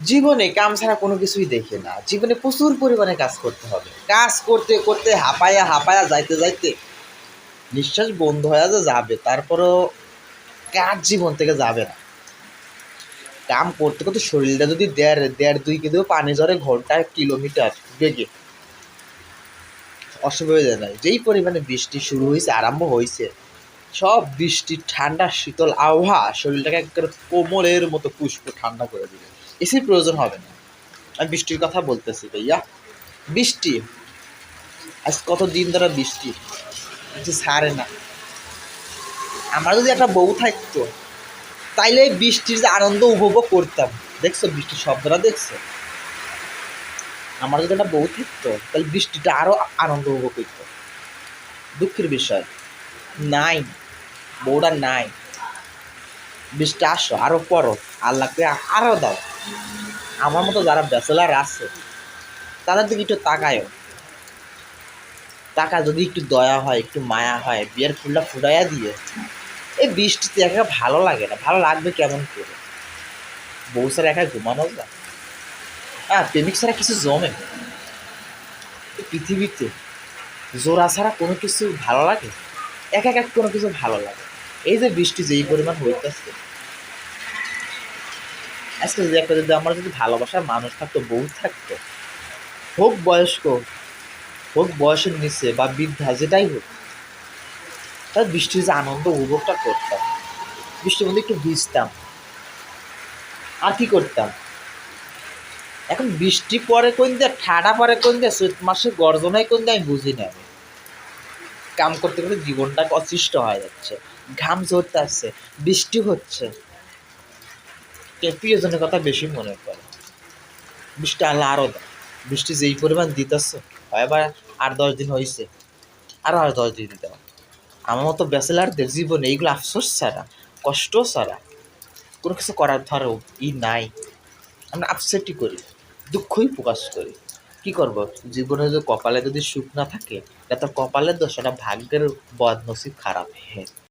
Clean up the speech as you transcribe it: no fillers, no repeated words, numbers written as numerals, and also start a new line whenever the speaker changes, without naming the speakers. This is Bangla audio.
জীবনে কাম ছাড়া কোনো কিছুই দেখে না। জীবনে প্রচুর পরিমাণে কাজ করতে হবে। কাজ করতে, করতে হাঁপায়া, হাঁপায়া যাইতে, যাইতে নিঃশ্বাস বন্ধ হয়ে যে যাবে, তারপরেও কাজ জীবন থেকে যাবে না। কাম করতে, করতে শরীরটা যদি ১.৫-২ কেজিও পানি ঝরে ঘন্টায় কিলোমিটার বেগে, অসুবিধা নাই। যেই পরিমাণে বৃষ্টি শুরু হইছে, আরম্ভ হইছে, সব বৃষ্টি, ঠান্ডা, শীতল আবহাওয়া শরীরটাকে একেবারে কোমলের মতো পুষ্প ঠান্ডা করে দিবে। এসির প্রয়োজন হবে না। আমি বৃষ্টির কথা বলতেছি ভাইয়া। বৃষ্টি আজ কতদিন ধরে বৃষ্টি যে ছাড়ে না। আমার যদি একটা বউ থাকতো, তাইলে এই বৃষ্টির যে আনন্দ উপভোগ করতাম। দেখছো বৃষ্টির শব্দটা দেখছো? আমার যদি একটা বউ থাকতো, তাহলে বৃষ্টিটা আরো আনন্দ উপভোগ করতো। দুঃখের বিষয়, নাই, বউটা নাই। বৃষ্টি আসো, আরো পড়ো, আল্লাহকে আরো দাও। আমার মতো যারা ব্যাচেলার আছে, তাদের দিকে একটু তাকায়ও। টাকা যদি একটু দয়া হয়, একটু মায়া হয়, বিয়ের ফুলটা ফুটাইয়া দিয়ে, এই বৃষ্টিতে একা ভালো লাগে না। ভালো লাগবে কেমন করে? বউ ছাড়া একা ঘুমানো যায়? হ্যাঁ, প্রেমিক ছাড়া কিছু জমে এই পৃথিবীতে? জোড়া ছাড়া কোনো কিছু ভালো লাগে? এক এক কোনো কিছু ভালো লাগে। এই যে বৃষ্টি যেই পরিমাণ হইতেছে, আজকে যদি আমার যদি ভালোবাসার মানুষ থাকতো, বউ থাকতো, হোক বয়স্ক, হোক বয়সের নিচে বা বৃদ্ধা, যেটাই হোক, তার বৃষ্টির যে আনন্দ উপভোগটা করতাম, বৃষ্টির মধ্যে একটু ভিজতাম, আর কি করতাম। এখন বৃষ্টি পরে কোন দিয়ে, ঠাডা পরে কোন দিয়ে, চৈত মাসে গর্জনায় কোন দিয়ে, আমি বুঝি না। আমি কাম করতে করতে জীবনটা অতিষ্ঠ হয়ে যাচ্ছে, ঘাম ঝরতে আসছে, বৃষ্টি হচ্ছে, কে প্রিয়জনের কথা বেশি মনে পড়ে। বৃষ্টি আল্লাহ আরও দেয়। বৃষ্টি যেই পরিমাণ দিতেছে, এবার ৮-১০ দিন হয়েছে, আরও ৮-১০ দিন দিতে হবে। আমার মতো ব্যাচেলারদের জীবনে এইগুলো আফসোস ছাড়া, কষ্ট ছাড়া কোনো কিছু করার ধরো নাই। আমরা আপসেটই করি, দুঃখই প্রকাশ করি। কি করব? জীবনে যদি কপালে যদি সুখ না থাকে, এটা তো কপালের দোষ, এটা ভাগ্যের বদনসিব খারাপ। হ্যাঁ।